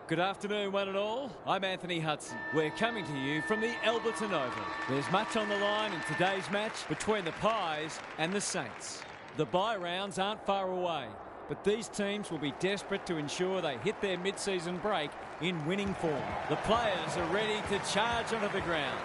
Good afternoon, one and all. I'm Anthony Hudson. We're coming to you from the Alberton Oval. There's much on the line in today's match between the Pies and the Saints. The bye rounds aren't far away, but these teams will be desperate to ensure they hit their mid-season break in winning form. The players are ready to charge onto the ground.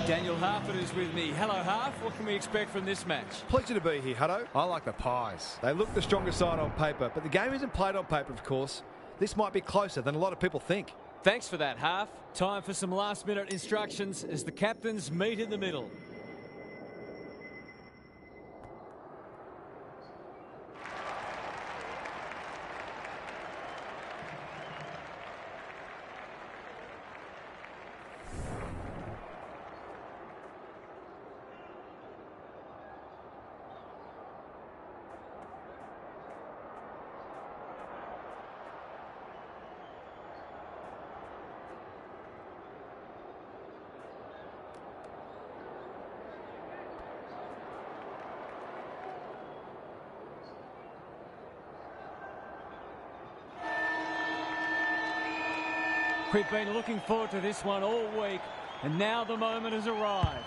Daniel Harford is with me. Hello, Harf. What can we expect from this match? Pleasure to be here, Hutto. I like the Pies. They look the stronger side on paper, but the game isn't played on paper, of course. This might be closer than a lot of people think. Thanks for that, Harf. Time for some last-minute instructions as the captains meet in the middle. We've been looking forward to this one all week, and now the moment has arrived.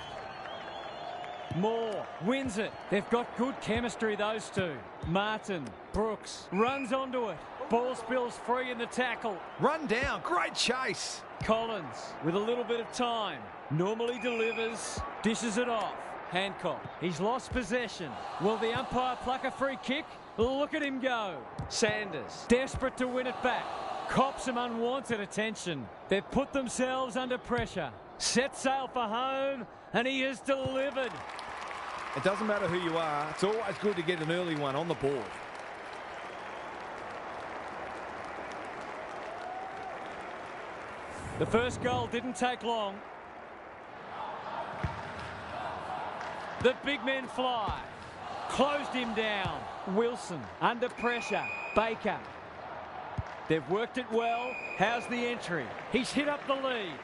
Moore wins it. They've got good chemistry, those two. Martin, Brooks, runs onto it. Ball spills free in the tackle. Run down, great chase. Collins, with a little bit of time, normally delivers, dishes it off. Hancock, he's lost possession. Will the umpire pluck a free kick? Look at him go. Sanders, desperate to win it back. Cops some unwanted attention. They've put themselves under pressure. Set sail for home, and he has delivered. It doesn't matter who you are. It's always good to get an early one on the board. The first goal didn't take long. The big men fly. Closed him down. Wilson under pressure. Baker. They've worked it well. How's the entry? He's hit up the lead.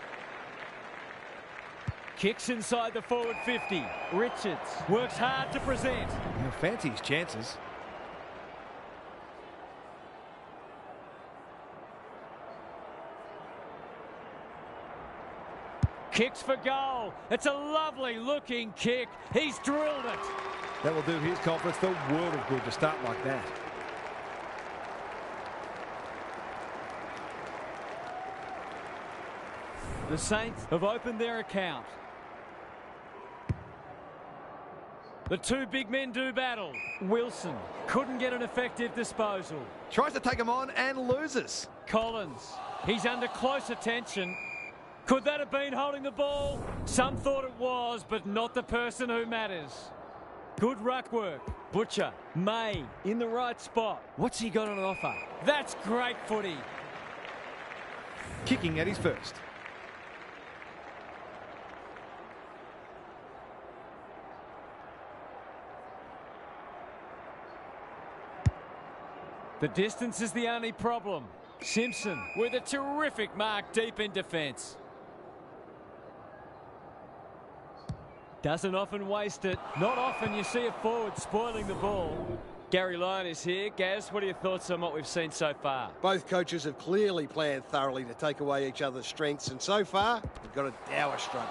Kicks inside the forward 50. Richards works hard to present. He'll fancy his chances. Kicks for goal. It's a lovely looking kick. He's drilled it. That will do his confidence the world of good to start like that. The Saints have opened their account. The two big men do battle. Wilson couldn't get an effective disposal. Tries to take him on and loses. Collins, he's under close attention. Could that have been holding the ball? Some thought it was, but not the person who matters. Good ruck work. Butcher, May, in the right spot. What's he got on offer? That's great footy. Kicking at his first. The distance is the only problem. Simpson with a terrific mark deep in defence. Doesn't often waste it. Not often you see a forward spoiling the ball. Gary Lyon is here. Gaz, what are your thoughts on what we've seen so far? Both coaches have clearly planned thoroughly to take away each other's strengths, and so far, we've got a dour struggle.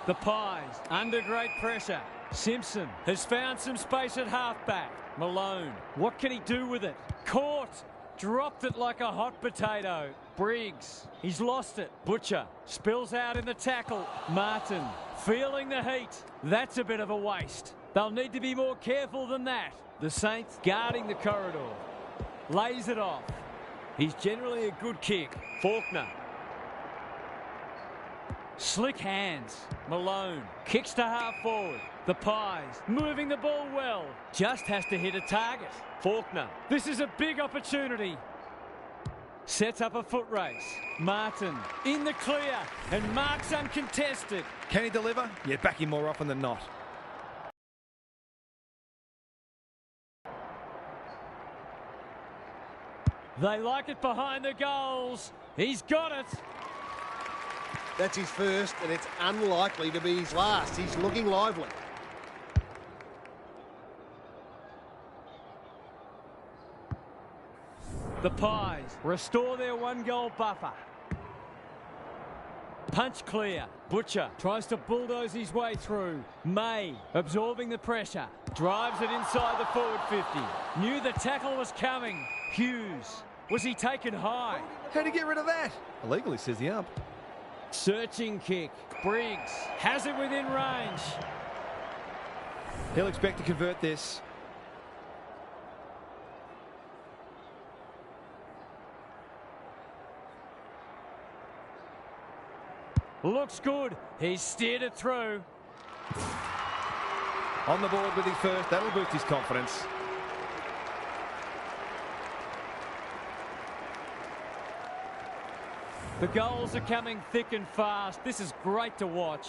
The Pies under great pressure. Simpson has found some space at halfback. Malone, what can he do with it? Caught, dropped it like a hot potato. Briggs, he's lost it. Butcher spills out in the tackle. Martin feeling the heat. That's a bit of a waste. They'll need to be more careful than that. The Saints guarding the corridor. Lays it off. He's generally a good kick. Faulkner. Slick hands. Malone kicks to half forward. The Pies moving the ball well. Just has to hit a target. Faulkner. This is a big opportunity. Sets up a foot race. Martin in the clear and marks uncontested. Can he deliver? Yeah, back him more often than not. They like it behind the goals. He's got it. That's his first, and it's unlikely to be his last. He's looking lively. The Pies restore their one-goal buffer. Punch clear. Butcher tries to bulldoze his way through. May absorbing the pressure. Drives it inside the forward 50. Knew the tackle was coming. Hughes. Was he taken high? How'd he get rid of that? Illegally, says the ump. Searching kick. Briggs has it within range. He'll expect to convert this. Looks good. He's steered it through. On the board with his first. That'll boost his confidence. The goals are coming thick and fast. This is great to watch.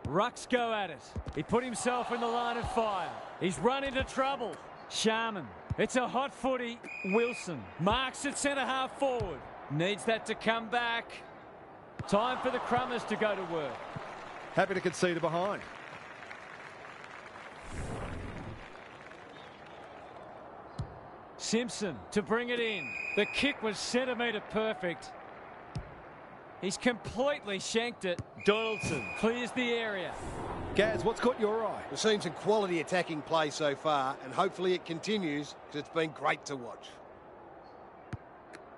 Rucks go at it. He put himself in the line of fire. He's run into trouble. Sharman. It's a hot footy. Wilson marks it centre half forward. Needs that to come back. Time for the Crummers to go to work. Happy to concede a behind. Simpson to bring it in. The kick was centimetre perfect. He's completely shanked it. Donaldson clears the area. Gaz, what's caught your eye? We've seen some quality attacking play so far, and hopefully it continues because it's been great to watch.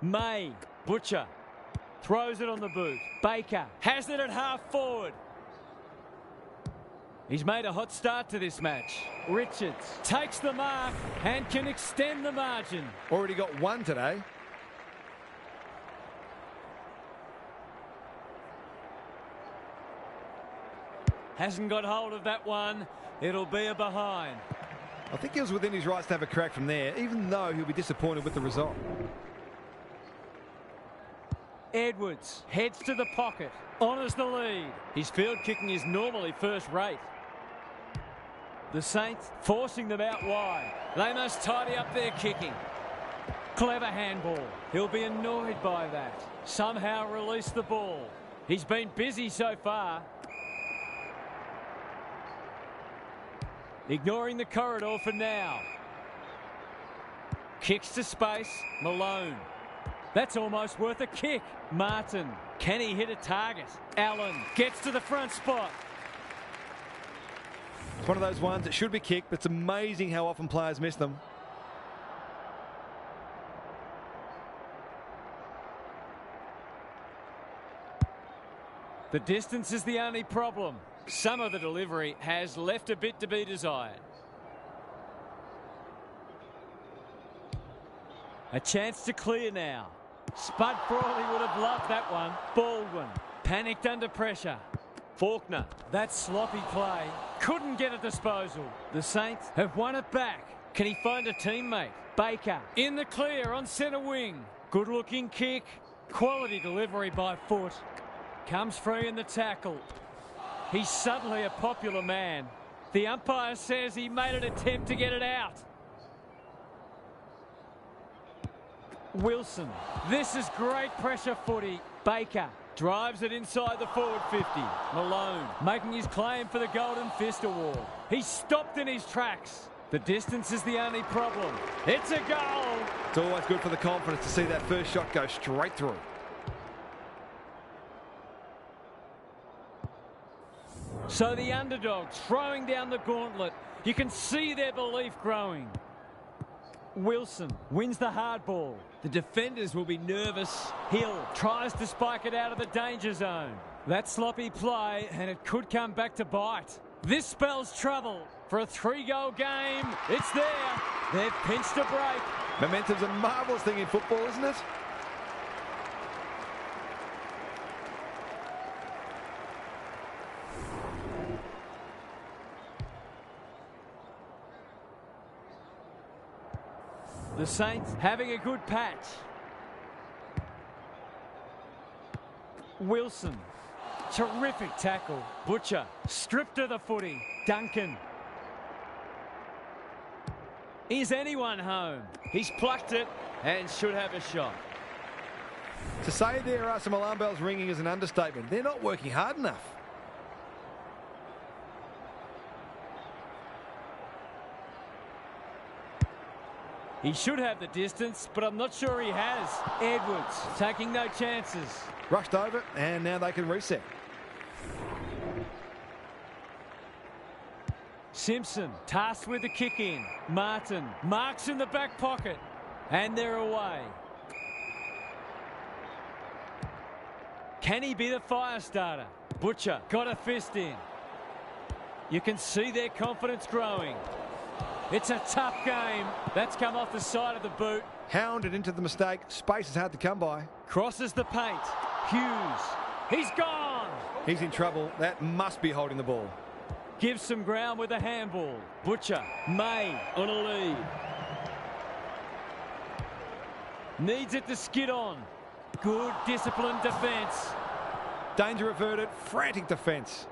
May. Butcher. Throws it on the boot. Baker has it at half forward. He's made a hot start to this match. Richards takes the mark and can extend the margin. Already got one today. Hasn't got hold of that one. It'll be a behind. I think he was within his rights to have a crack from there, even though he'll be disappointed with the result. Edwards heads to the pocket, honours the lead. His field kicking is normally first rate. The Saints forcing them out wide. They must tidy up their kicking. Clever handball. He'll be annoyed by that. Somehow release the ball. He's been busy so far. Ignoring the corridor for now. Kicks to space. Malone. That's almost worth a kick. Martin. Can he hit a target? Allen gets to the front spot. It's one of those ones that should be kicked, but it's amazing how often players miss them. The distance is the only problem. Some of the delivery has left a bit to be desired. A chance to clear now. Spud Frawley would have loved that one. Baldwin panicked under pressure. Faulkner, that sloppy play, couldn't get a disposal. The Saints have won it back. Can he find a teammate? Baker in the clear on centre wing. Good looking kick. Quality delivery by foot. Comes free in the tackle. He's suddenly a popular man. The umpire says he made an attempt to get it out. Wilson. This is great pressure footy. Baker drives it inside the forward 50. Malone making his claim for the Golden Fist Award. He's stopped in his tracks. The distance is the only problem. It's a goal. It's always good for the confidence to see that first shot go straight through. So the underdogs throwing down the gauntlet. You can see their belief growing. Wilson wins the hard ball. The defenders will be nervous. Hill tries to spike it out of the danger zone. That sloppy play, and it could come back to bite. This spells trouble for a 3-goal game. It's there. They've pinched a break. Momentum's a marvellous thing in football, isn't it? The Saints having a good patch. Wilson. Terrific tackle. Butcher. Stripped of the footy. Duncan. Is anyone home? He's plucked it and should have a shot. To say there are some alarm bells ringing is an understatement. They're not working hard enough. He should have the distance, but I'm not sure he has. Edwards taking no chances. Rushed over, and now they can reset. Simpson tasked with the kick in. Martin marks in the back pocket, and they're away. Can he be the fire starter? Butcher got a fist in. You can see their confidence growing. It's a tough game. That's come off the side of the boot. Hounded into the mistake. Space is hard to come by. Crosses the paint. Hughes. He's gone. He's in trouble. That must be holding the ball. Gives some ground with a handball. Butcher. May on a lead. Needs it to skid on. Good disciplined defence. Danger averted. Frantic defence.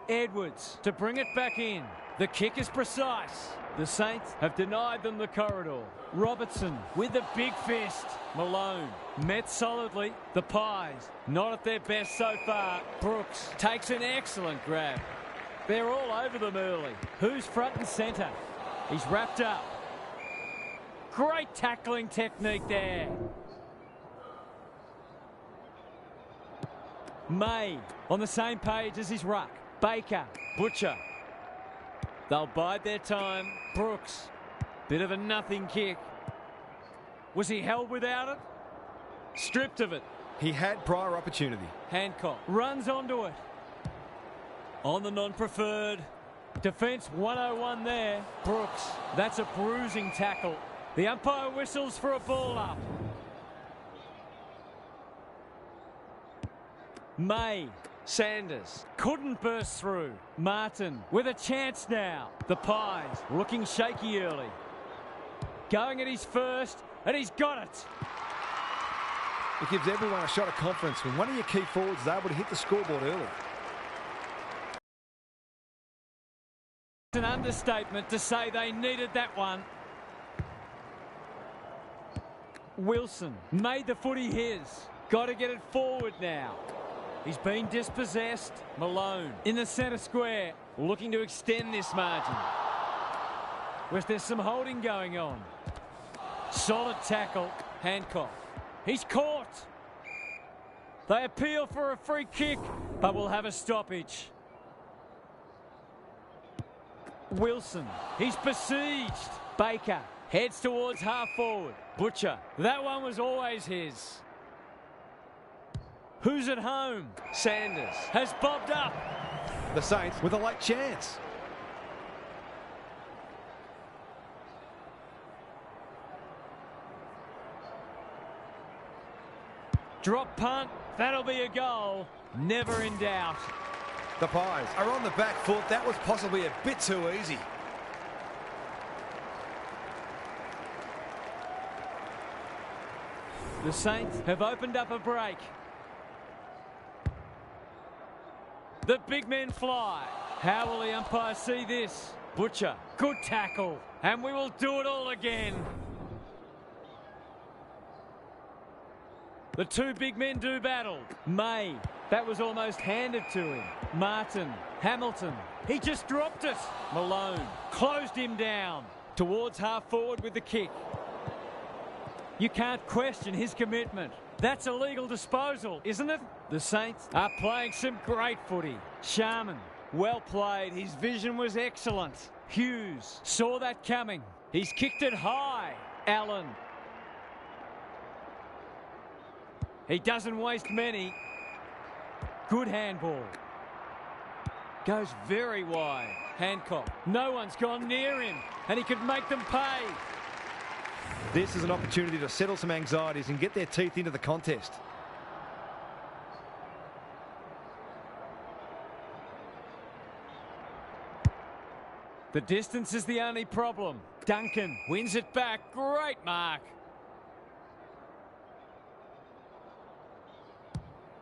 Edwards to bring it back in. The kick is precise. The Saints have denied them the corridor. Robertson with the big fist. Malone met solidly. The Pies not at their best so far. Brooks takes an excellent grab. They're all over them early. Who's front and centre? He's wrapped up. Great tackling technique there. May on the same page as his ruck. Baker, Butcher. They'll bide their time. Brooks, bit of a nothing kick. Was he held without it? Stripped of it. He had prior opportunity. Hancock runs onto it. On the non-preferred. Defence 101 there. Brooks, that's a bruising tackle. The umpire whistles for a ball up. May. Sanders couldn't burst through. Martin with a chance now. The Pies looking shaky early. Going at his first, and he's got it. It gives everyone a shot of confidence when one of your key forwards is able to hit the scoreboard early. It's an understatement to say they needed that one. Wilson made the footy his. Got to get it forward now. He's been dispossessed. Malone in the centre square, looking to extend this margin. There's some holding going on. Solid tackle. Hancock. He's caught. They appeal for a free kick, but will have a stoppage. Wilson. He's besieged. Baker heads towards half forward. Butcher. That one was always his. Who's at home? Sanders has bobbed up. The Saints with a late chance. Drop punt. That'll be a goal. Never in doubt. The Pies are on the back foot. That was possibly a bit too easy. The Saints have opened up a break. The big men fly. How will the umpire see this? Butcher, good tackle. And we will do it all again. The two big men do battle. May, that was almost handed to him. Martin, Hamilton, he just dropped it. Malone closed him down. Towards half forward with the kick. You can't question his commitment. That's a legal disposal, isn't it? The Saints are playing some great footy. Sharman, well played. His vision was excellent. Hughes saw that coming. He's kicked it high. Allen. He doesn't waste many. Good handball. Goes very wide. Hancock. No one's gone near him, and he could make them pay. This is an opportunity to settle some anxieties and get their teeth into the contest. The distance is the only problem. Duncan wins it back. Great mark.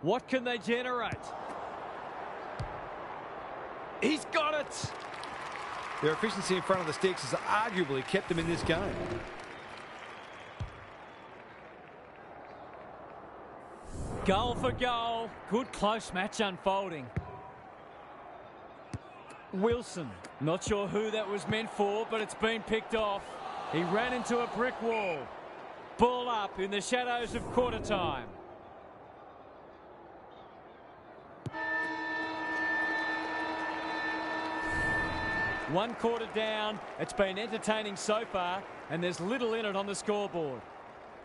What can they generate? He's got it. Their efficiency in front of the sticks has arguably kept them in this game. Goal for goal. Good close match unfolding. Wilson. Not sure who that was meant for, but it's been picked off. He ran into a brick wall. Ball up in the shadows of quarter time. One quarter down. It's been entertaining so far, and there's little in it on the scoreboard.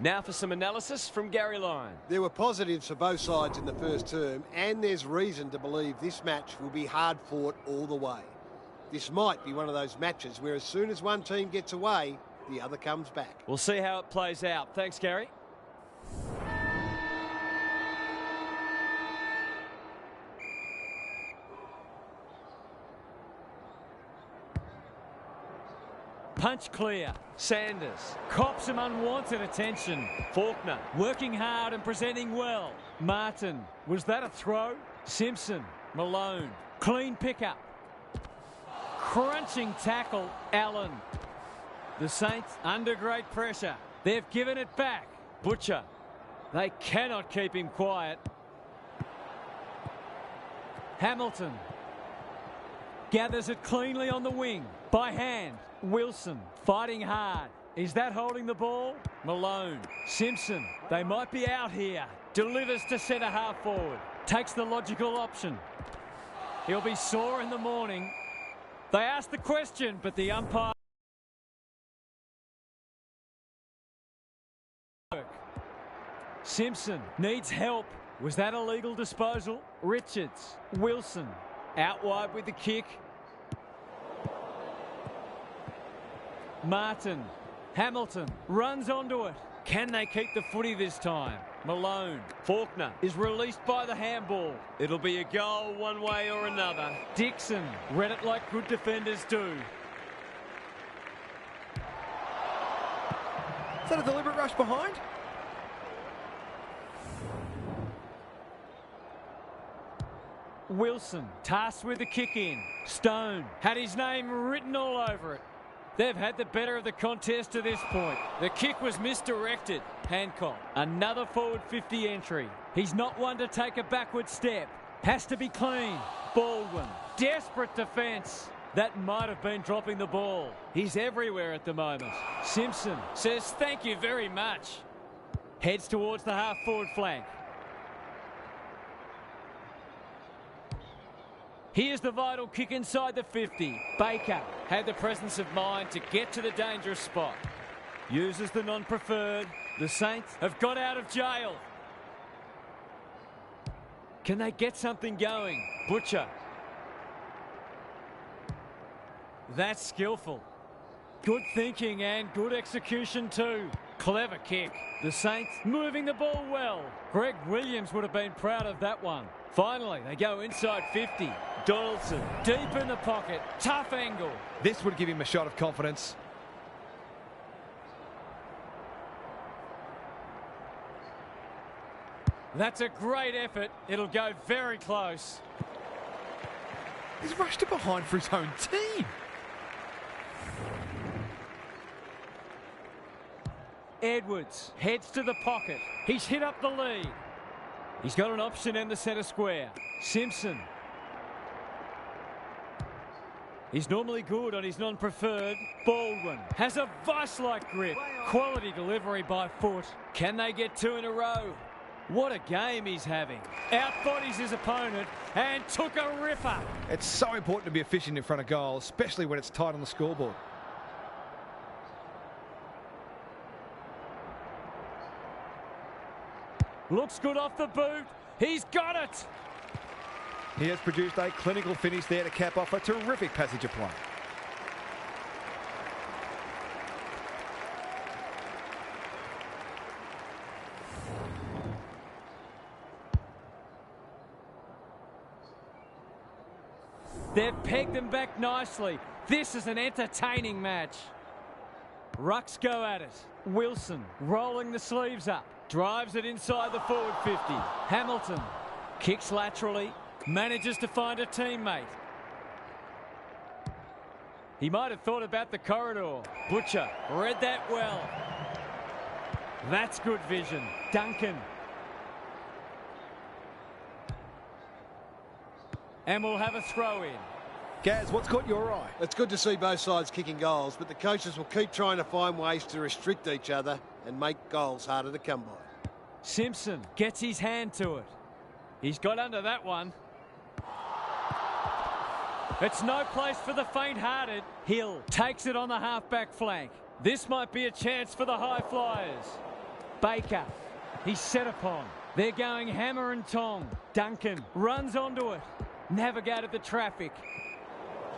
Now for some analysis from Gary Lyon. There were positives for both sides in the first term, and there's reason to believe this match will be hard fought all the way. This might be one of those matches where as soon as one team gets away, the other comes back. We'll see how it plays out. Thanks, Gary. Punch clear. Sanders cops some unwanted attention. Faulkner working hard and presenting well. Martin, was that a throw? Simpson, Malone, clean pickup. Crunching tackle, Allen. The Saints under great pressure. They've given it back. Butcher. They cannot keep him quiet. Hamilton gathers it cleanly on the wing. By hand. Wilson fighting hard. Is that holding the ball? Malone. Simpson. They might be out here. Delivers to centre half forward. Takes the logical option. He'll be sore in the morning. They asked the question, but the umpire... Simpson needs help. Was that a legal disposal? Richards. Wilson. Out wide with the kick. Martin. Hamilton runs onto it. Can they keep the footy this time? Malone. Faulkner is released by the handball. It'll be a goal one way or another. Dixon read it like good defenders do. Is that a deliberate rush behind? Wilson tasked with the kick in. Stone had his name written all over it. They've had the better of the contest to this point. The kick was misdirected. Hancock, another forward 50 entry. He's not one to take a backward step. Has to be clean. Baldwin, desperate defence. That might have been dropping the ball. He's everywhere at the moment. Simpson says thank you very much. Heads towards the half forward flank. Here's the vital kick inside the 50. Baker had the presence of mind to get to the dangerous spot. Uses the non-preferred. The Saints have got out of jail. Can they get something going? Butcher. That's skillful. Good thinking and good execution too. Clever kick. The Saints moving the ball well. Greg Williams would have been proud of that one. Finally, they go inside 50. Donaldson deep in the pocket. Tough angle. This would give him a shot of confidence. That's a great effort. It'll go very close. He's rushed it behind for his own team. Edwards heads to the pocket. He's hit up the lead. He's got an option in the centre square. Simpson. He's normally good on his non-preferred. Baldwin has a vice-like grip. Quality delivery by foot. Can they get two in a row? What a game he's having. Outbodies his opponent and took a ripper. It's so important to be efficient in front of goal, especially when it's tight on the scoreboard. Looks good off the boot. He's got it. He has produced a clinical finish there to cap off a terrific passage of play. They've pegged them back nicely. This is an entertaining match. Rucks go at it. Wilson rolling the sleeves up. Drives it inside the forward 50. Hamilton kicks laterally. Manages to find a teammate. He might have thought about the corridor. Butcher read that well. That's good vision. Duncan. And we'll have a throw in. Gaz, what's caught your eye? It's good to see both sides kicking goals, but the coaches will keep trying to find ways to restrict each other and make goals harder to come by. Simpson gets his hand to it. He's got under that one. It's no place for the faint-hearted. Hill takes it on the half-back flank. This might be a chance for the high flyers. Baker, he's set upon. They're going hammer and tong. Duncan runs onto it. Navigated the traffic.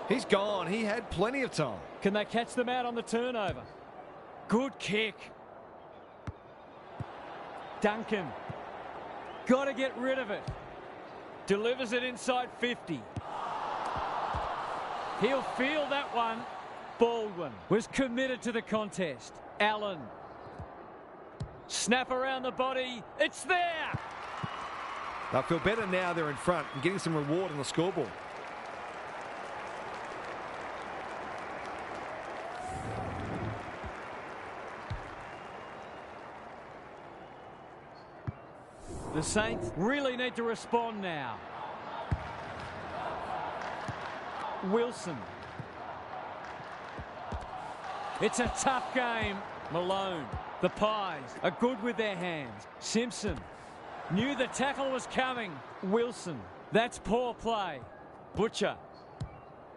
He's gone. He had plenty of time. Can they catch them out on the turnover? Good kick. Duncan. Got to get rid of it. Delivers it inside 50. He'll feel that one. Baldwin was committed to the contest. Allen. Snap around the body. It's there. They'll feel better now they're in front and getting some reward on the scoreboard. The Saints really need to respond now. Wilson. It's a tough game. Malone. The Pies are good with their hands. Simpson knew the tackle was coming. Wilson. That's poor play. Butcher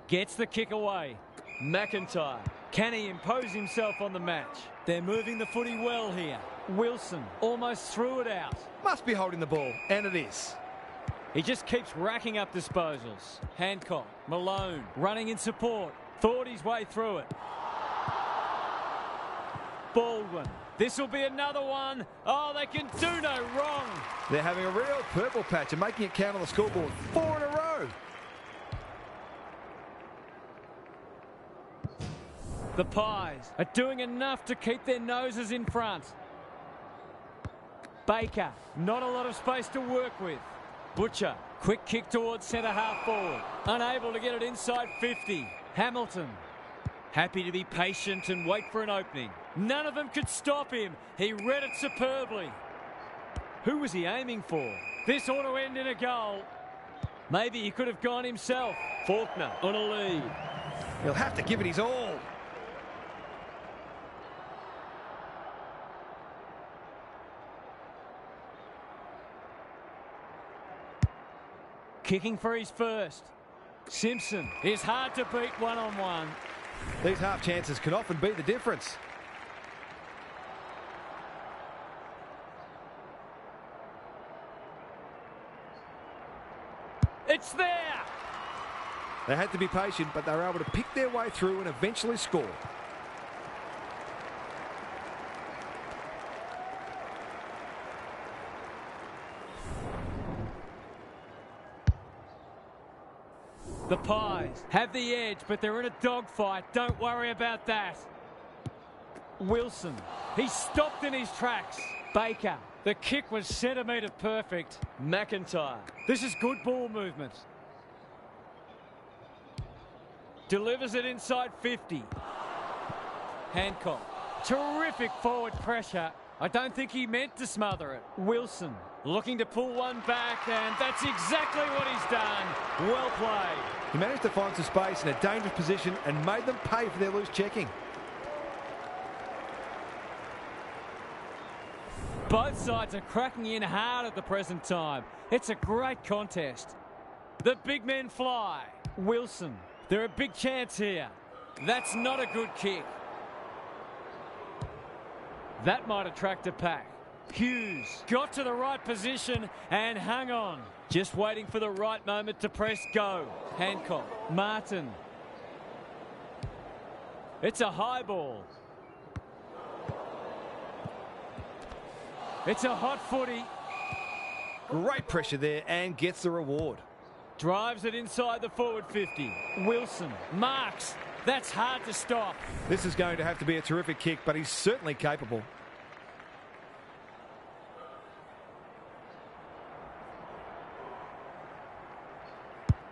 gets the kick away. McIntyre. Can he impose himself on the match? They're moving the footy well here. Wilson almost threw it out. Must be holding the ball, and it is. He just keeps racking up disposals. Hancock, Malone, running in support. Thought his way through it. Baldwin. This will be another one. Oh, they can do no wrong. They're having a real purple patch and making it count on the scoreboard. 4 in a row. The Pies are doing enough to keep their noses in front. Baker, not a lot of space to work with. Butcher, quick kick towards centre half forward. Unable to get it inside 50. Hamilton, happy to be patient and wait for an opening. None of them could stop him. He read it superbly. Who was he aiming for? This ought to end in a goal. Maybe he could have gone himself. Faulkner on a lead. He'll have to give it his all. Kicking for his first. Simpson is hard to beat one-on-one. These half chances can often be the difference. It's there! They had to be patient, but they were able to pick their way through and eventually score. The Pies have the edge, but they're in a dogfight. Don't worry about that. Wilson, he stopped in his tracks. Baker, the kick was centimetre perfect. McIntyre, this is good ball movement. Delivers it inside 50. Hancock, terrific forward pressure. I don't think he meant to smother it. Wilson, looking to pull one back, and that's exactly what he's done. Well played. He managed to find some space in a dangerous position and made them pay for their loose checking. Both sides are cracking in hard at the present time. It's a great contest. The big men fly. Wilson, they're a big chance here. That's not a good kick. That might attract a pack. Hughes got to the right position and hung on. Just waiting for the right moment to press go. Hancock, Martin. It's a high ball. It's a hot footy. Great pressure there and gets the reward. Drives it inside the forward 50. Wilson marks. That's hard to stop. This is going to have to be a terrific kick, but he's certainly capable.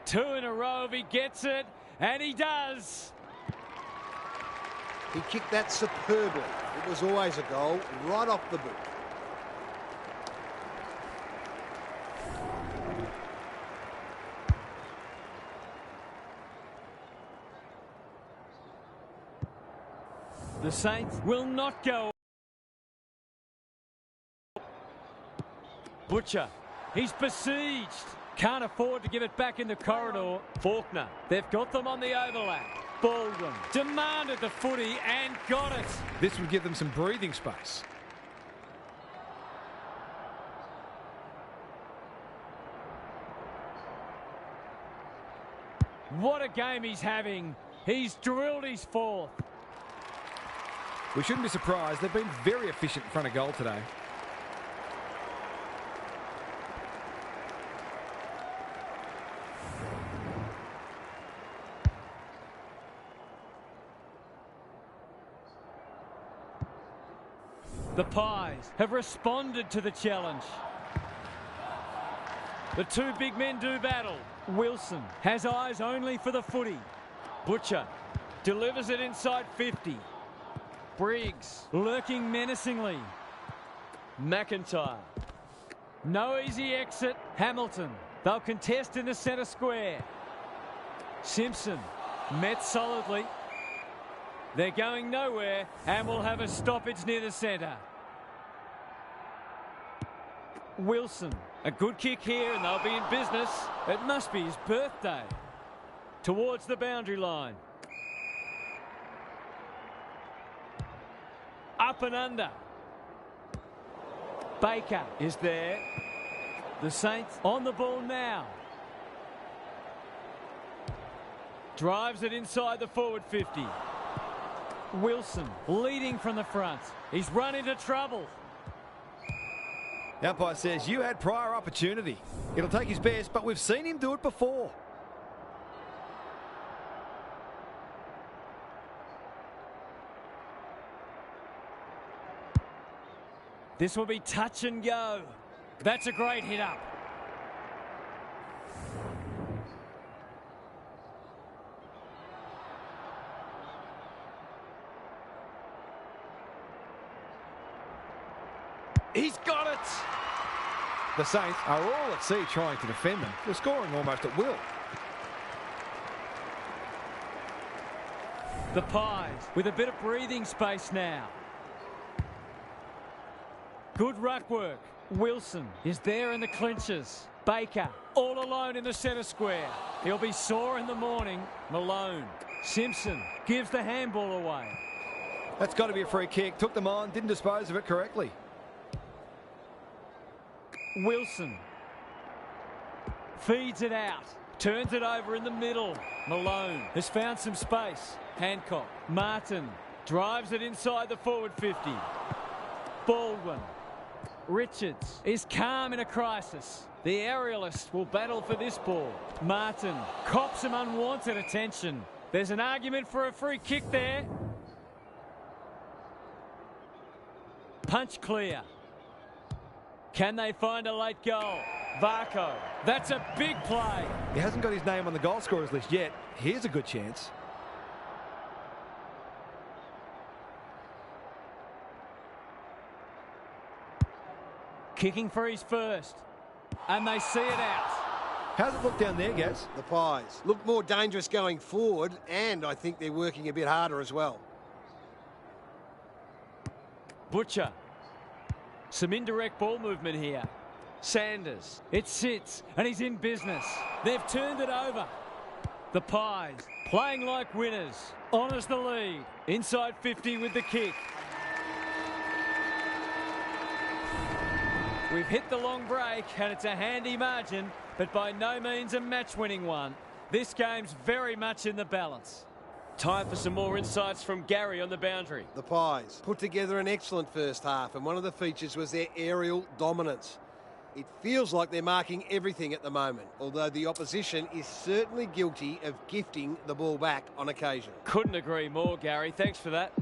Two in a row if he gets it, and he does. He kicked that superbly. It was always a goal, right off the boot. The Saints will not go. Butcher, he's besieged. Can't afford to give it back in the corridor. Faulkner, they've got them on the overlap. Baldwin demanded the footy and got it. This would give them some breathing space. What a game he's having. He's drilled his fourth. We shouldn't be surprised. They've been very efficient in front of goal today. The Pies have responded to the challenge. The two big men do battle. Wilson has eyes only for the footy. Butcher delivers it inside 50. Briggs lurking menacingly. McIntyre. No easy exit. Hamilton. They'll contest in the centre square. Simpson met solidly. They're going nowhere and will have a stoppage near the centre. Wilson. A good kick here and they'll be in business. It must be his birthday. Towards the boundary line. Up and under. Baker is there. The Saints on the ball now. Drives it inside the forward 50. Wilson leading from the front. He's run into trouble. The umpire says you had prior opportunity. It'll take his best, but we've seen him do it before. This will be touch and go. That's a great hit up. He's got it. The Saints are all at sea trying to defend them. They're scoring almost at will. The Pies with a bit of breathing space now. Good ruck work. Wilson is there in the clinches. Baker all alone in the centre square. He'll be sore in the morning. Malone. Simpson gives the handball away. That's got to be a free kick. Took them on, didn't dispose of it correctly. Wilson feeds it out, turns it over in the middle. Malone has found some space. Hancock, Martin drives it inside the forward 50. Baldwin. Richards is calm in a crisis. The aerialist will battle for this ball. Martin cops some unwanted attention. There's an argument for a free kick there. Punch clear. Can they find a late goal? Varco. That's a big play. He hasn't got his name on the goal scorers list yet. Here's a good chance. Kicking for his first. And they see it out. How's it look down there, Gaz? The Pies look more dangerous going forward, and I think they're working a bit harder as well. Butcher. Some indirect ball movement here. Sanders. It sits, and he's in business. They've turned it over. The Pies playing like winners. Honours the lead. Inside 50 with the kick. We've hit the long break, and it's a handy margin, but by no means a match-winning one. This game's very much in the balance. Time for some more insights from Gary on the boundary. The Pies put together an excellent first half, and one of the features was their aerial dominance. It feels like they're marking everything at the moment, although the opposition is certainly guilty of gifting the ball back on occasion. Couldn't agree more, Gary. Thanks for that.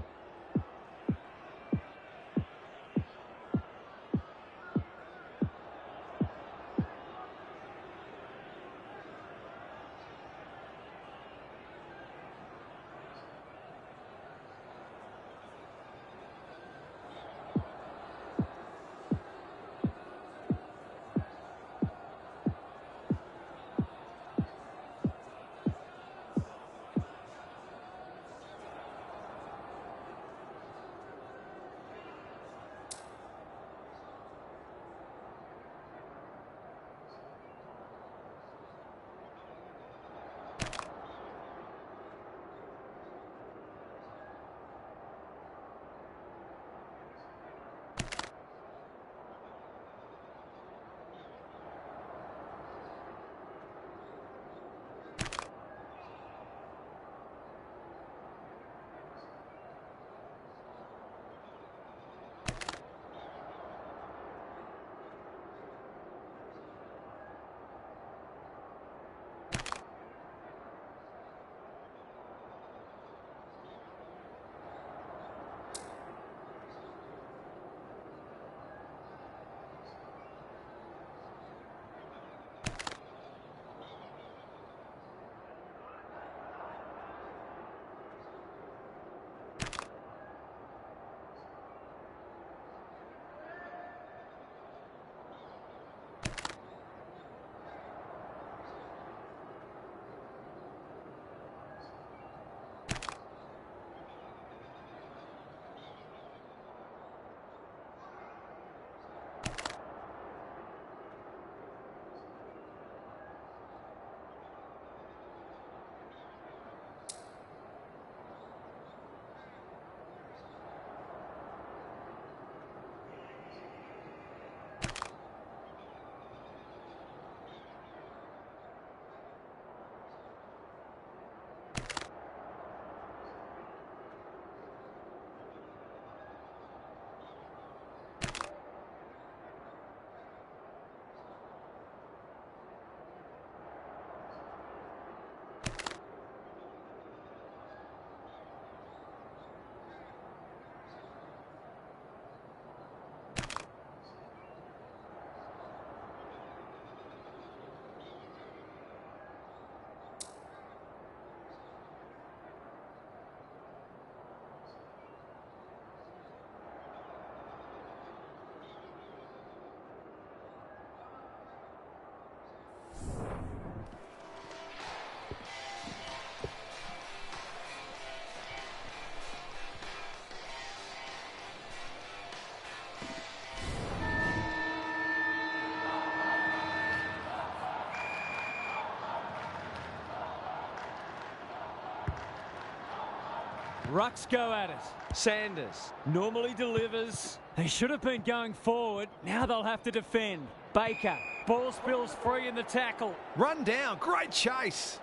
Rucks go at it. Sanders normally delivers. They should have been going forward. Now they'll have to defend. Baker. Ball spills free in the tackle. Run down. Great chase.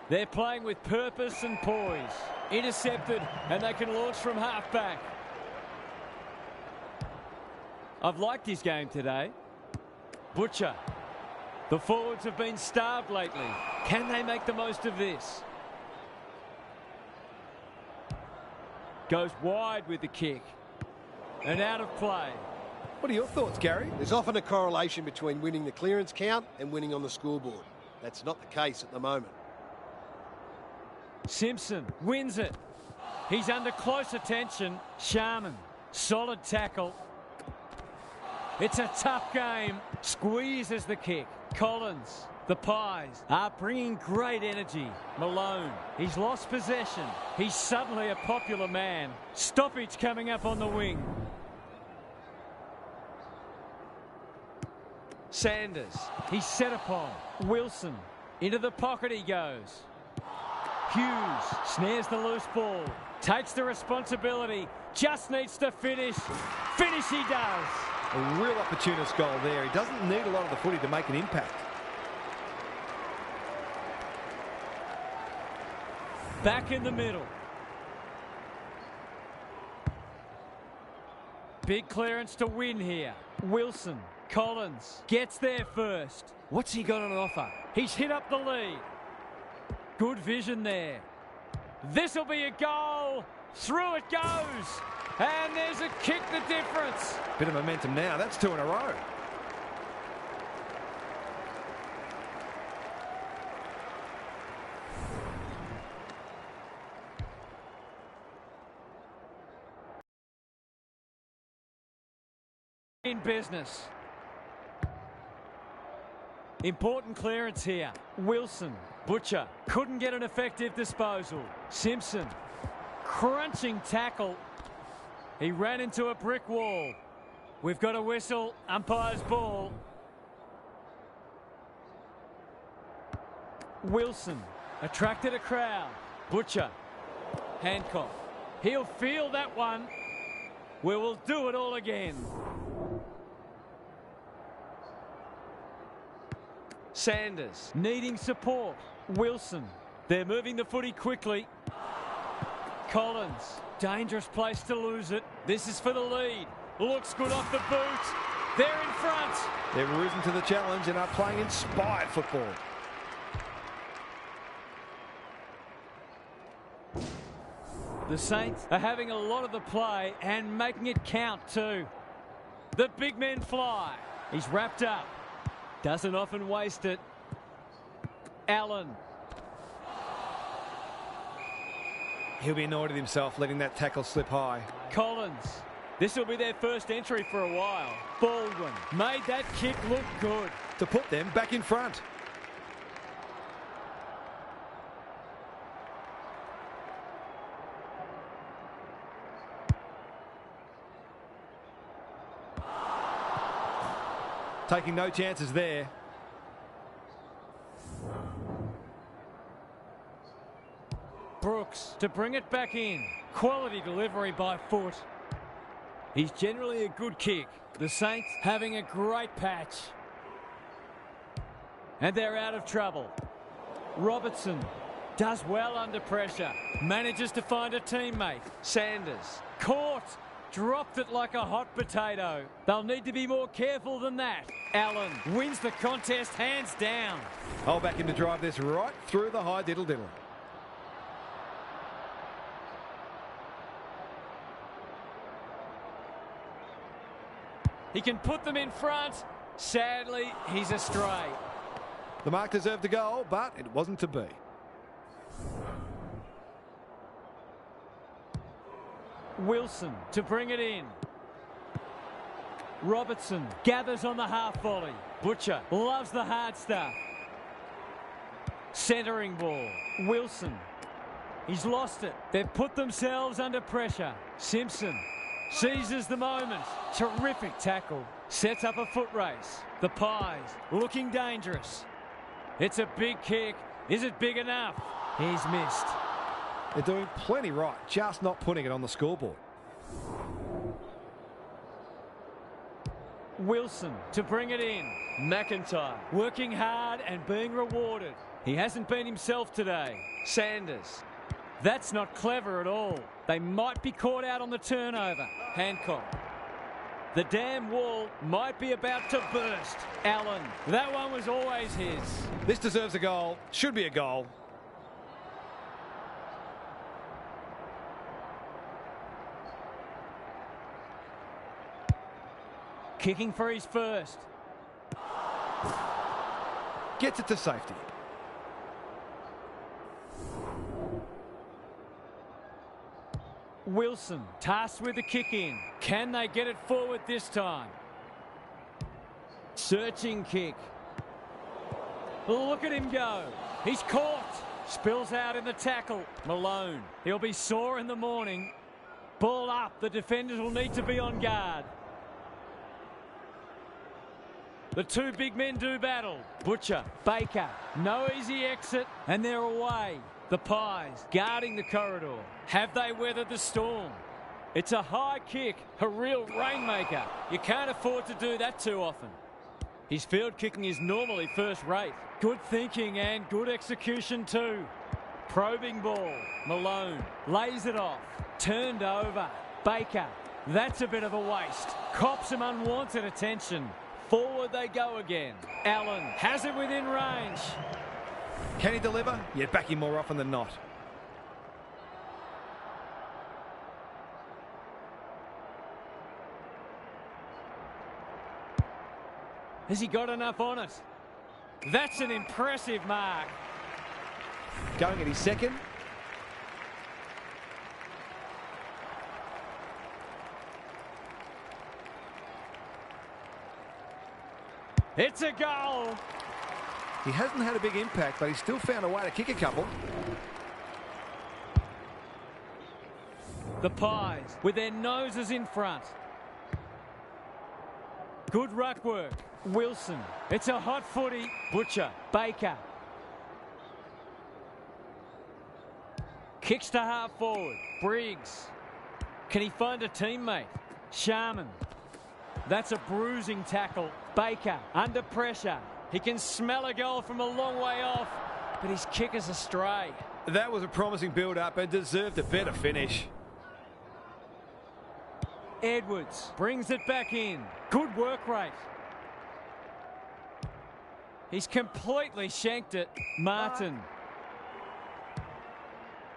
They're playing with purpose and poise. Intercepted, and they can launch from halfback. I've liked his game today. Butcher. The forwards have been starved lately. Can they make the most of this? Goes wide with the kick. And out of play. What are your thoughts, Gary? There's often a correlation between winning the clearance count and winning on the scoreboard. That's not the case at the moment. Simpson wins it. He's under close attention. Sharman, solid tackle. It's a tough game. Squeezes the kick. Collins, the Pies are bringing great energy. Malone, he's lost possession. He's suddenly a popular man. Stoppage coming up on the wing. Sanders, he's set upon. Wilson, into the pocket he goes. Hughes snares the loose ball. Takes the responsibility. Just needs to finish. Finish he does. A real opportunist goal there. He doesn't need a lot of the footy to make an impact. Back in the middle. Big clearance to win here. Wilson Collins gets there first. What's he got on offer? He's hit up the lead. Good vision there. This'll be a goal. Through it goes. And there's a kick the difference. Bit of momentum now. That's 2 in a row. In business. Important clearance here. Wilson, Butcher, couldn't get an effective disposal. Simpson, crunching tackle. He ran into a brick wall. We've got a whistle, umpire's ball. Wilson attracted a crowd. Butcher, Hancock. He'll feel that one. We will do it all again. Sanders needing support. Wilson. They're moving the footy quickly. Collins. Dangerous place to lose it. This is for the lead. Looks good off the boot. They're in front. They've risen to the challenge and are playing inspired football. The Saints are having a lot of the play and making it count too. The big men fly. He's wrapped up. Doesn't often waste it. Allen. He'll be annoyed at himself letting that tackle slip high. Collins. This will be their first entry for a while. Baldwin made that kick look good. To put them back in front. Taking no chances there. Brooks to bring it back in. Quality delivery by foot. He's generally a good kick. The Saints having a great patch. And they're out of trouble. Robertson does well under pressure. Manages to find a teammate. Sanders caught. Dropped it like a hot potato. They'll need to be more careful than that. Allen wins the contest hands down. I'll back him to drive this right through the high diddle-diddle. He can put them in front. Sadly, he's astray. The mark deserved a goal, but it wasn't to be. Wilson to bring it in. Robertson gathers on the half volley. Butcher loves the hard stuff. Centering ball. Wilson. He's lost it. They've put themselves under pressure. Simpson seizes the moment. Terrific tackle. Sets up a foot race. The Pies looking dangerous. It's a big kick. Is it big enough? He's missed. They're doing plenty right, just not putting it on the scoreboard. Wilson to bring it in. McIntyre working hard and being rewarded. He hasn't been himself today. Sanders. That's not clever at all. They might be caught out on the turnover. Hancock. The damn wall might be about to burst. Allen. That one was always his. This deserves a goal. Should be a goal. Kicking for his first. Gets it to safety. Wilson tasked with the kick in. Can they get it forward this time? Searching kick. Look at him go. He's caught. Spills out in the tackle. Malone. He'll be sore in the morning. Ball up. The defenders will need to be on guard. The two big men do battle. Butcher, Baker, no easy exit, and they're away. The Pies guarding the corridor. Have they weathered the storm? It's a high kick, a real rainmaker. You can't afford to do that too often. His field kicking is normally first rate. Good thinking and good execution too. Probing ball. Malone lays it off. Turned over. Baker. That's a bit of a waste. Cops some unwanted attention. Forward they go again. Allen has it within range. Can he deliver? Yeah, back him more often than not. Has he got enough on it? That's an impressive mark. Going at his second. It's a goal. He hasn't had a big impact, but he's still found a way to kick a couple. The Pies with their noses in front. Good ruck work. Wilson. It's a hot footy. Butcher. Baker. Kicks to half forward. Briggs. Can he find a teammate? Sharman. That's a bruising tackle. Baker under pressure. He can smell a goal from a long way off, but his kick is astray. That was a promising build-up and deserved a better finish. Edwards brings it back in. Good work rate. He's completely shanked it. Martin.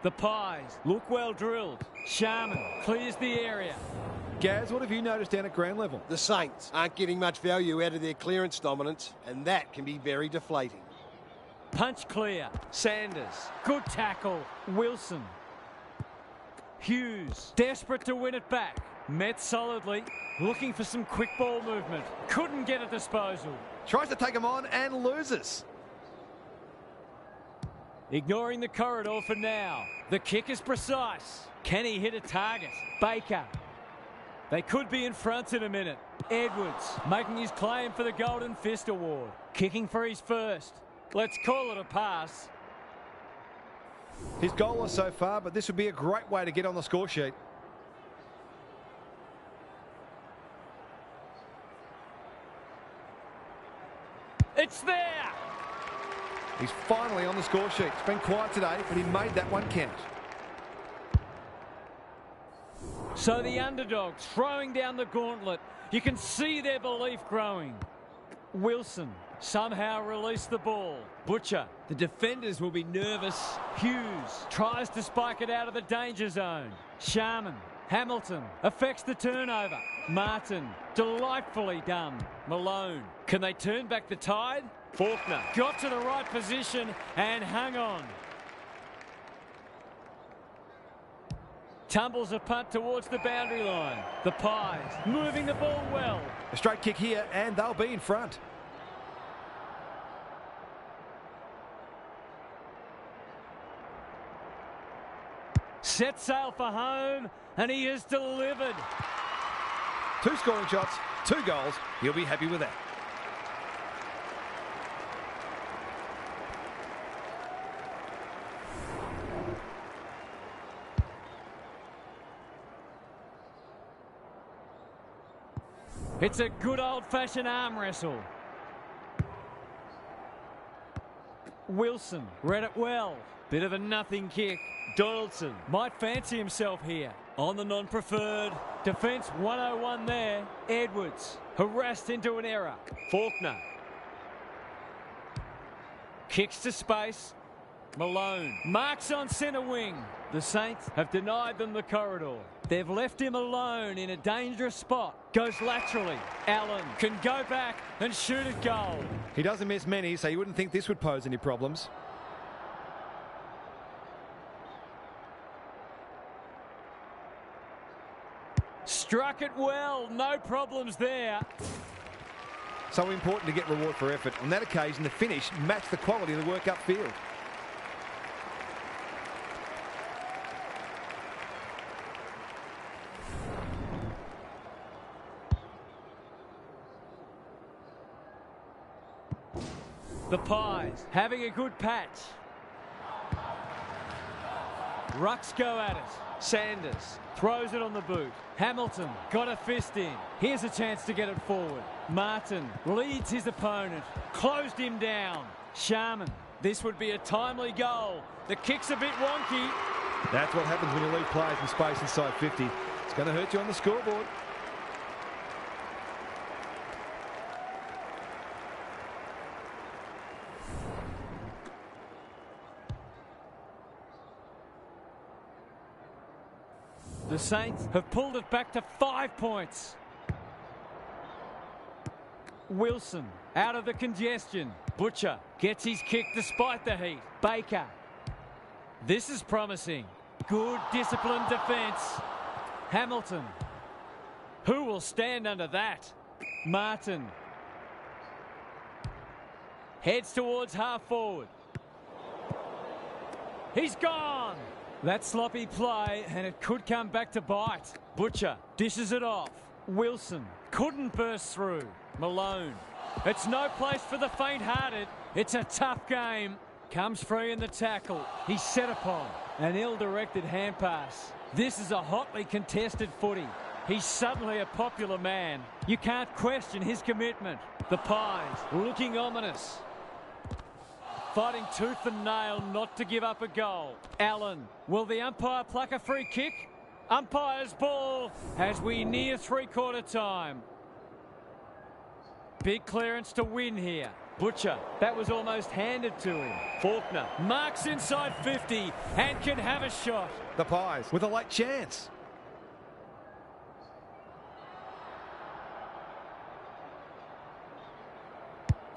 The Pies look well drilled. Sharman clears the area. Gaz, what have you noticed down at ground level? The Saints aren't getting much value out of their clearance dominance, and that can be very deflating. Punch clear. Sanders. Good tackle. Wilson. Hughes. Desperate to win it back. Met solidly. Looking for some quick ball movement. Couldn't get a disposal. Tries to take him on and loses. Ignoring the corridor for now. The kick is precise. Can he hit a target? Baker. They could be in front in a minute. Edwards making his claim for the Golden Fist Award. Kicking for his first. Let's call it a pass. His goalless so far, but this would be a great way to get on the score sheet. It's there! He's finally on the score sheet. It's been quiet today, but he made that one count. So the underdogs throwing down the gauntlet. You can see their belief growing. Wilson somehow released the ball. Butcher. The defenders will be nervous. Hughes tries to spike it out of the danger zone. Sharman. Hamilton affects the turnover. Martin. Delightfully done. Malone. Can they turn back the tide? Faulkner got to the right position and hung on. Tumbles a punt towards the boundary line. The Pies moving the ball well. A straight kick here and they'll be in front. Set sail for home and he has delivered. 2 scoring shots, 2 goals. He'll be happy with that. It's a good old-fashioned arm wrestle. Wilson read it well. Bit of a nothing kick. Donaldson might fancy himself here. On the non-preferred. Defence 101 there. Edwards harassed into an error. Faulkner. Kicks to space. Malone marks on centre wing. The Saints have denied them the corridor. They've left him alone in a dangerous spot. Goes laterally. Allen can go back and shoot a goal. He doesn't miss many, so you wouldn't think this would pose any problems. Struck it well. No problems there. So important to get reward for effort. On that occasion, the finish matched the quality of the work upfield. The Pies having a good patch. Rucks go at it. Sanders throws it on the boot. Hamilton got a fist in. Here's a chance to get it forward. Martin leads his opponent. Closed him down. Sharman. This would be a timely goal. The kick's a bit wonky. That's what happens when you leave players in space inside 50. It's going to hurt you on the scoreboard. The Saints have pulled it back to 5 points. Wilson out of the congestion. Butcher gets his kick despite the heat. Baker. This is promising. Good disciplined defence. Hamilton. Who will stand under that? Martin. Heads towards half forward. He's gone. That sloppy play, and it could come back to bite. Butcher dishes it off. Wilson couldn't burst through. Malone. It's no place for the faint-hearted. It's a tough game. Comes free in the tackle. He's set upon. An ill-directed hand pass. This is a hotly contested footy. He's suddenly a popular man. You can't question his commitment. The Pies looking ominous. Fighting tooth and nail not to give up a goal. Allen. Will the umpire pluck a free kick? Umpire's ball as we near three-quarter time. Big clearance to win here. Butcher. That was almost handed to him. Faulkner marks inside 50 and can have a shot. The Pies with a late chance.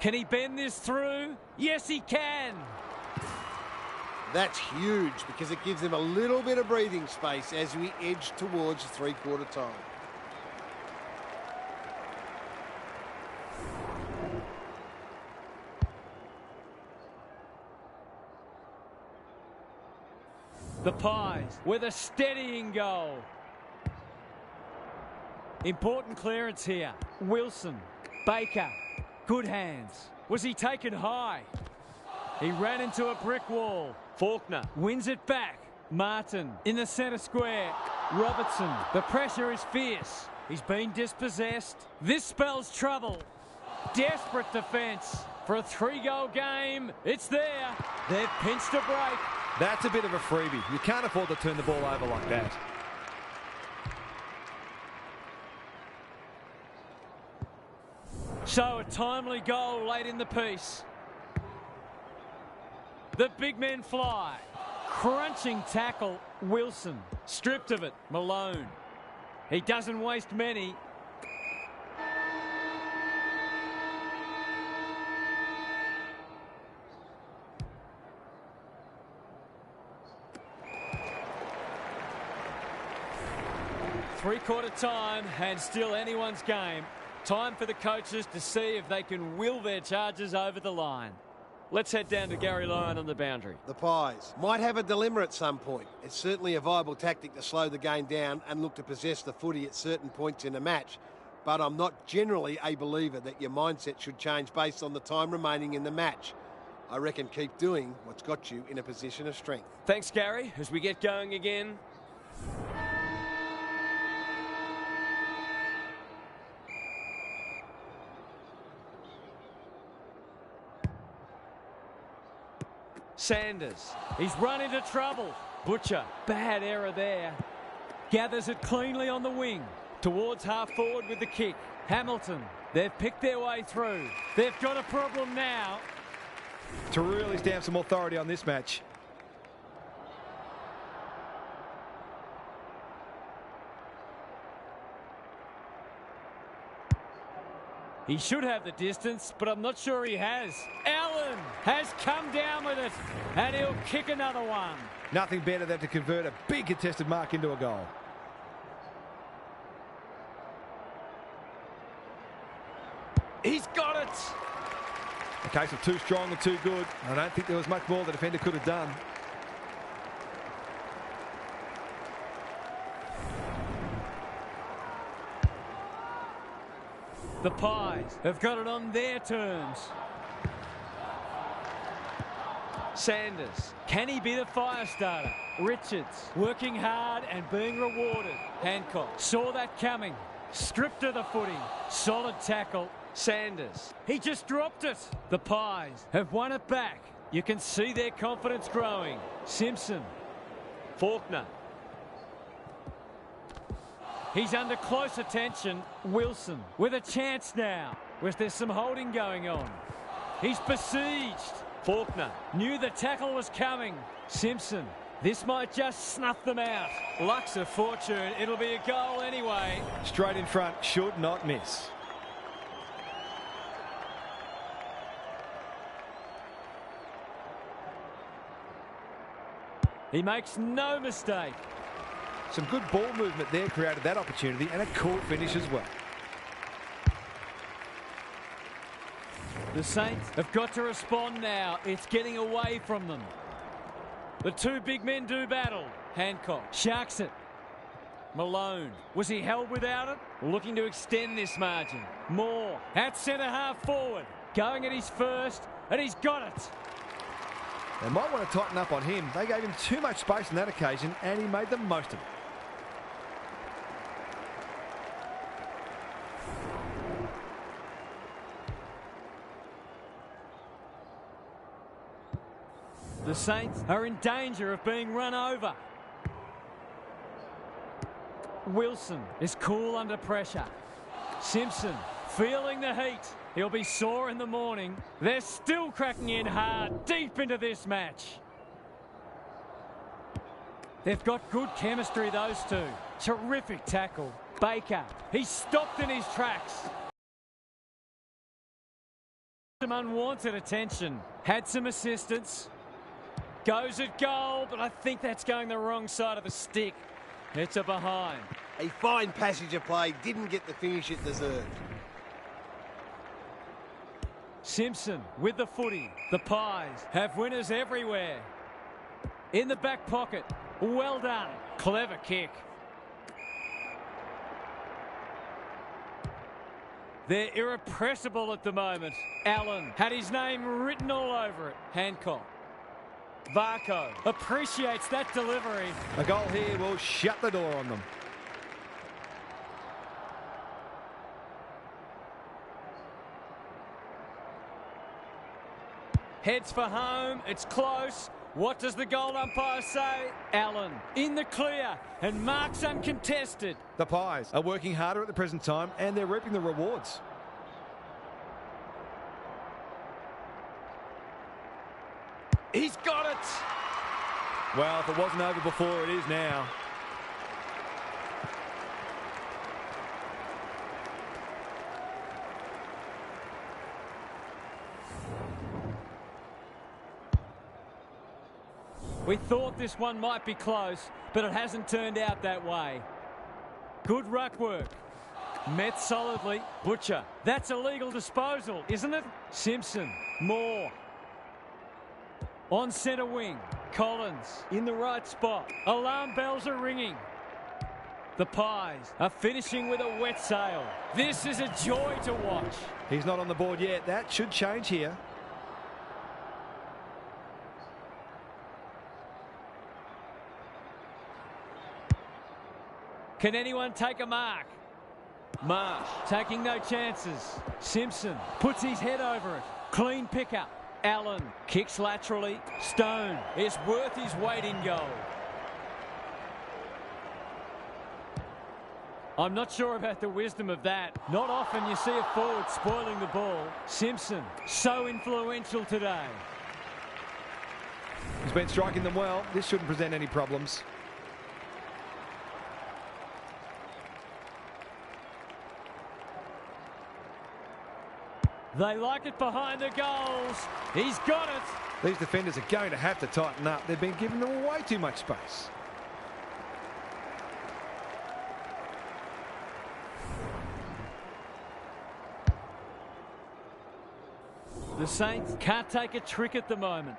Can he bend this through? Yes, he can. That's huge because it gives them a little bit of breathing space as we edge towards three-quarter time. The Pies with a steadying goal. Important clearance here. Wilson. Baker. Good hands. Was he taken high? He ran into a brick wall. Faulkner wins it back. Martin in the centre square. Robertson. The pressure is fierce. He's been dispossessed. This spells trouble. Desperate defence. For a 3-goal game, it's there. They've pinched a break. That's a bit of a freebie. You can't afford to turn the ball over like that. So a timely goal late in the piece. The big men fly. Crunching tackle, Wilson. Stripped of it, Malone. He doesn't waste many. Three-quarter time and still anyone's game. Time for the coaches to see if they can will their charges over the line. Let's head down to Gary Lyon on the boundary. The Pies might have a dilemma at some point. It's certainly a viable tactic to slow the game down and look to possess the footy at certain points in a match. But I'm not generally a believer that your mindset should change based on the time remaining in the match. I reckon keep doing what's got you in a position of strength. Thanks, Gary. As we get going again. Sanders. He's run into trouble. Butcher. Bad error there. Gathers it cleanly on the wing. Towards half forward with the kick. Hamilton. They've picked their way through. They've got a problem now. To really stamp some authority on this match. He should have the distance, but I'm not sure he has. Allen has come down with it, and he'll kick another one. Nothing better than to convert a big contested mark into a goal. He's got it. A case of too strong and too good. I don't think there was much more the defender could have done. The Pies have got it on their terms. Sanders. Can he be the fire starter? Richards working hard and being rewarded. Hancock saw that coming. Stripped of the footy. Solid tackle. Sanders. He just dropped it. The Pies have won it back. You can see their confidence growing. Simpson. Faulkner. He's under close attention. Wilson with a chance now. Was there some holding going on? He's besieged. Faulkner knew the tackle was coming. Simpson This might just snuff them out. Luck's a fortune. It'll be a goal anyway. Straight in front, should not miss. He makes no mistake. Some good ball movement there created that opportunity, and a cool finish as well. The Saints have got to respond now. It's getting away from them. The two big men do battle. Hancock sharks it. Malone. Was he held without it? Looking to extend this margin. Moore at centre half forward. Going at his first, and he's got it. They might want to tighten up on him. They gave him too much space on that occasion, and he made the most of it. The Saints are in danger of being run over. Wilson is cool under pressure. Simpson feeling the heat. He'll be sore in the morning. They're still cracking in hard, deep into this match. They've got good chemistry, those two. Terrific tackle. Baker, he's stopped in his tracks. Some unwanted attention. Had some assistance. Goes at goal, but I think that's going the wrong side of the stick. It's a behind. A fine passage of play, didn't get the finish it deserved. Simpson with the footy. The Pies have winners everywhere. In the back pocket. Well done. Clever kick. They're irrepressible at the moment. Allen had his name written all over it. Hancock. Varco appreciates that delivery. A goal here will shut the door on them. Heads for home. It's close. What does the goal umpire say? Allen in the clear and marks uncontested. The Pies are working harder at the present time, and they're reaping the rewards. He's got it. Well, if it wasn't over before, it is now. We thought this one might be close, but it hasn't turned out that way. Good ruck work. Met solidly. Butcher. That's a legal disposal, isn't it? Simpson. Moore. On centre wing. Collins in the right spot. Alarm bells are ringing. The Pies are finishing with a wet sail. This is a joy to watch. He's not on the board yet. That should change here. Can anyone take a mark? Marsh taking no chances. Simpson puts his head over it. Clean pickup. Allen kicks laterally. Stone is worth his weight in gold. I'm not sure about the wisdom of that. Not often you see a forward spoiling the ball. Simpson, so influential today. He's been striking them well. This shouldn't present any problems. They like it behind the goals. He's got it. These defenders are going to have to tighten up. They've been giving them way too much space. The Saints can't take a trick at the moment.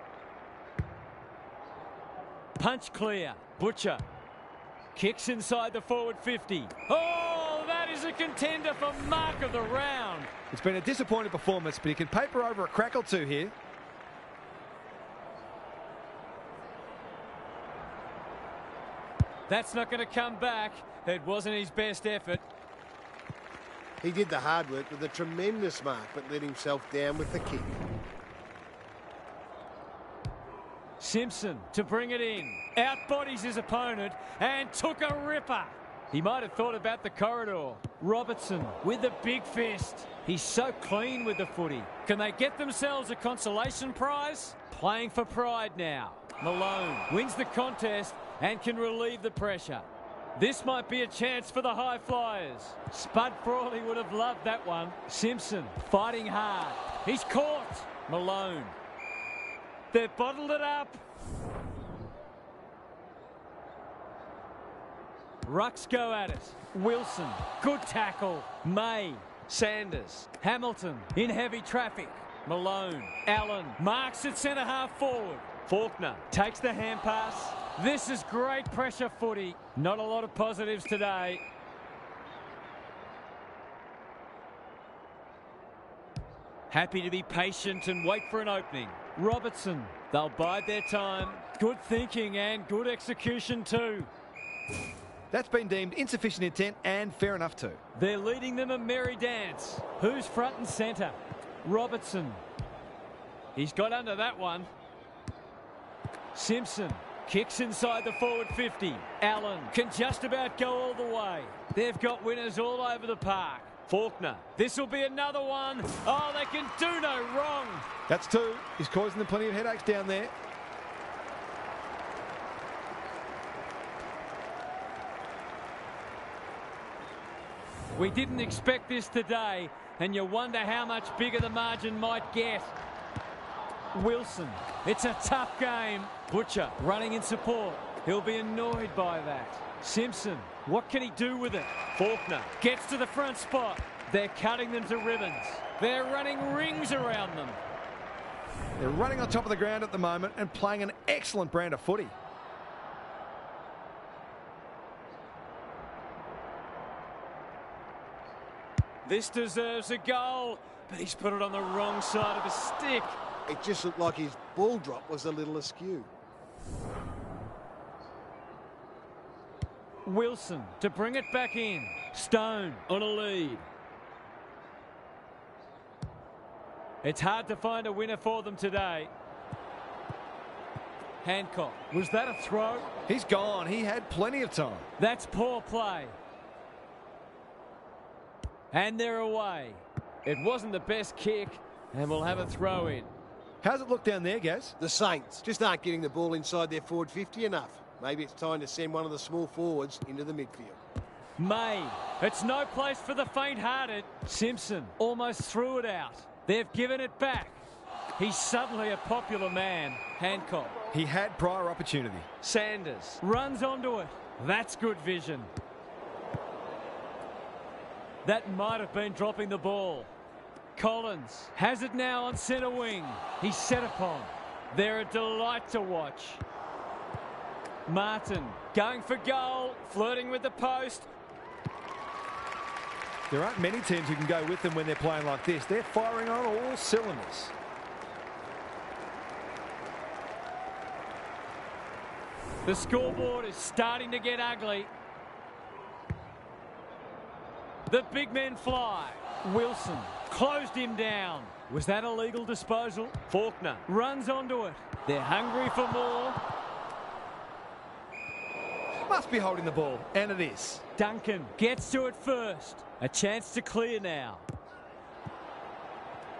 Punch clear. Butcher kicks inside the forward 50. Oh, that is a contender for mark of the round. It's been a disappointing performance, but he can paper over a crack or two here. That's not going to come back. It wasn't his best effort. He did the hard work with a tremendous mark, but let himself down with the kick. Simpson to bring it in. Outbodies his opponent and took a ripper. He might have thought about the corridor. Robertson with the big fist. He's so clean with the footy. Can they get themselves a consolation prize? Playing for pride now. Malone wins the contest and can relieve the pressure. This might be a chance for the high flyers. Spud Frawley would have loved that one. Simpson fighting hard. He's caught. Malone. They've bottled it up. Rucks go at it. Wilson. Good tackle. May. Sanders. Hamilton in heavy traffic. Malone. Allen marks at centre half forward. Faulkner takes the hand pass. This is great pressure footy. Not a lot of positives today. Happy to be patient and wait for an opening. Robertson. They'll bide their time. Good thinking and good execution too. That's been deemed insufficient intent and fair enough too. They're leading them a merry dance. Who's front and centre? Robertson. He's got under that one. Simpson kicks inside the forward 50. Allen can just about go all the way. They've got winners all over the park. Faulkner. This will be another one. Oh, they can do no wrong. That's two. He's causing them plenty of headaches down there. We didn't expect this today, and you wonder how much bigger the margin might get. Wilson. It's a tough game. Butcher running in support. He'll be annoyed by that. Simpson. What can he do with it? Faulkner gets to the front spot. They're cutting them to ribbons. They're running rings around them. They're running on top of the ground at the moment and playing an excellent brand of footy. This deserves a goal, but he's put it on the wrong side of the stick. It just looked like his ball drop was a little askew. Wilson to bring it back in. Stone on a lead. It's hard to find a winner for them today. Hancock. Was that a throw? He's gone. He had plenty of time. That's poor play. And they're away. It wasn't the best kick, and we'll have a throw in. How's it look down there, Gaz? The Saints just aren't getting the ball inside their forward 50 enough. Maybe it's time to send one of the small forwards into the midfield. May. It's no place for the faint-hearted. Simpson almost threw it out. They've given it back. He's suddenly a popular man. Hancock. He had prior opportunity. Sanders runs onto it. That's good vision. That might have been dropping the ball. Collins has it now on centre wing. He's set upon. They're a delight to watch. Martin going for goal, flirting with the post. There aren't many teams who can go with them when they're playing like this. They're firing on all cylinders. The scoreboard is starting to get ugly. The big men fly. Wilson closed him down. Was that a legal disposal? Faulkner runs onto it. They're hungry for more. Must be holding the ball, and it is. Duncan gets to it first. A chance to clear now.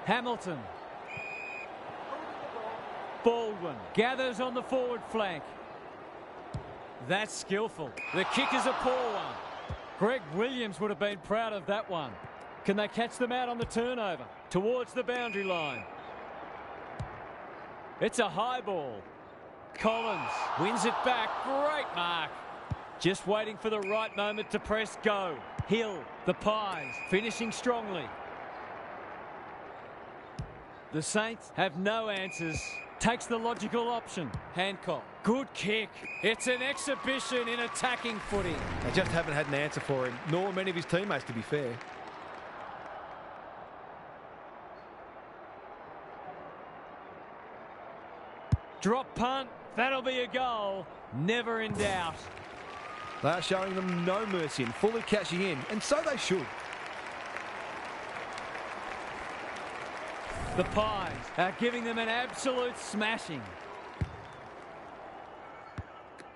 Hamilton. Baldwin gathers on the forward flank. That's skillful. The kick is a poor one. Greg Williams would have been proud of that one. Can they catch them out on the turnover? Towards the boundary line. It's a high ball. Collins wins it back. Great mark. Just waiting for the right moment to press go. Hill, the Pies, finishing strongly. The Saints have no answers. Takes the logical option. Hancock. Good kick. It's an exhibition in attacking footy. They just haven't had an answer for him, nor many of his teammates, to be fair. Drop punt. That'll be a goal. Never in doubt. They are showing them no mercy and fully cashing in, and so they should. The Pies are giving them an absolute smashing.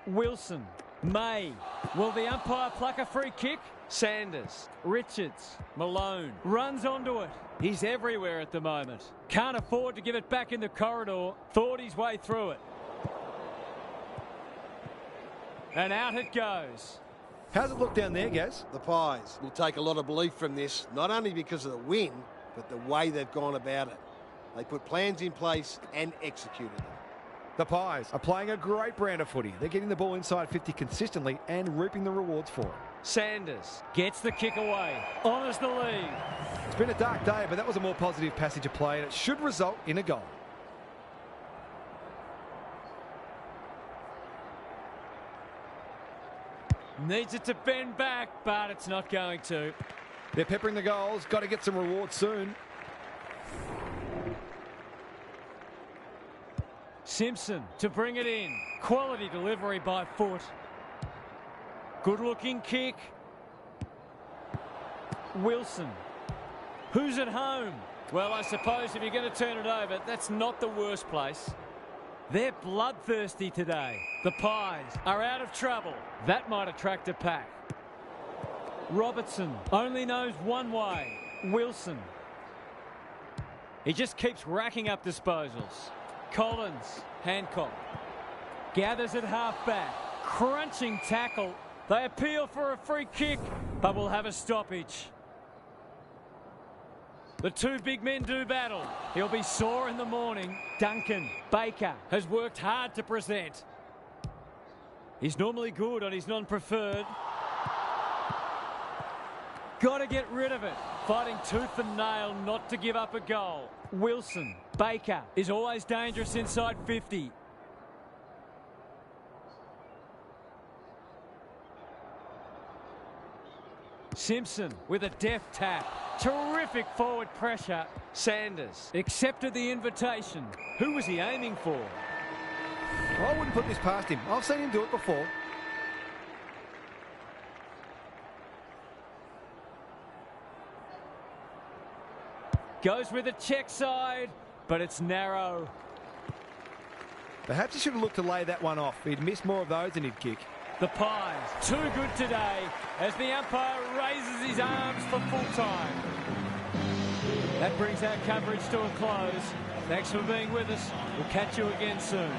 Wilson. May. Will the umpire pluck a free kick? Sanders. Richards. Malone. Runs onto it. He's everywhere at the moment. Can't afford to give it back in the corridor. Thought his way through it. and out it goes. How's it look down there, Gaz? The Pies will take a lot of belief from this, not only because of the win, but the way they've gone about it. They put plans in place and executed them. The Pies are playing a great brand of footy. They're getting the ball inside 50 consistently and reaping the rewards for it. Sanders gets the kick away, honours the lead. It's been a dark day, but that was a more positive passage of play, and it should result in a goal. Needs it to bend back, but it's not going to. They're peppering the goals. Got to get some rewards soon. Simpson to bring it in. Quality delivery by foot. Good looking kick. Wilson. Who's at home? Well, I suppose if you're going to turn it over, that's not the worst place. They're bloodthirsty today. The Pies are out of trouble. That might attract a pack. Robertson only knows one way. Wilson. He just keeps racking up disposals. Collins, Hancock. Gathers at half-back. Crunching tackle. They appeal for a free kick, but will have a stoppage. The two big men do battle. He'll be sore in the morning. Duncan, Baker has worked hard to present. He's normally good on his non-preferred. Got to get rid of it. Fighting tooth and nail not to give up a goal. Wilson, Baker is always dangerous inside 50. Simpson with a deft tap. Terrific forward pressure. Sanders accepted the invitation. Who was he aiming for? I wouldn't put this past him. I've seen him do it before. Goes with a check side, but it's narrow. Perhaps he should have looked to lay that one off. He'd miss more of those than he'd kick. The Pies, too good today as the umpire raises his arms for full time. That brings our coverage to a close. Thanks for being with us. We'll catch you again soon.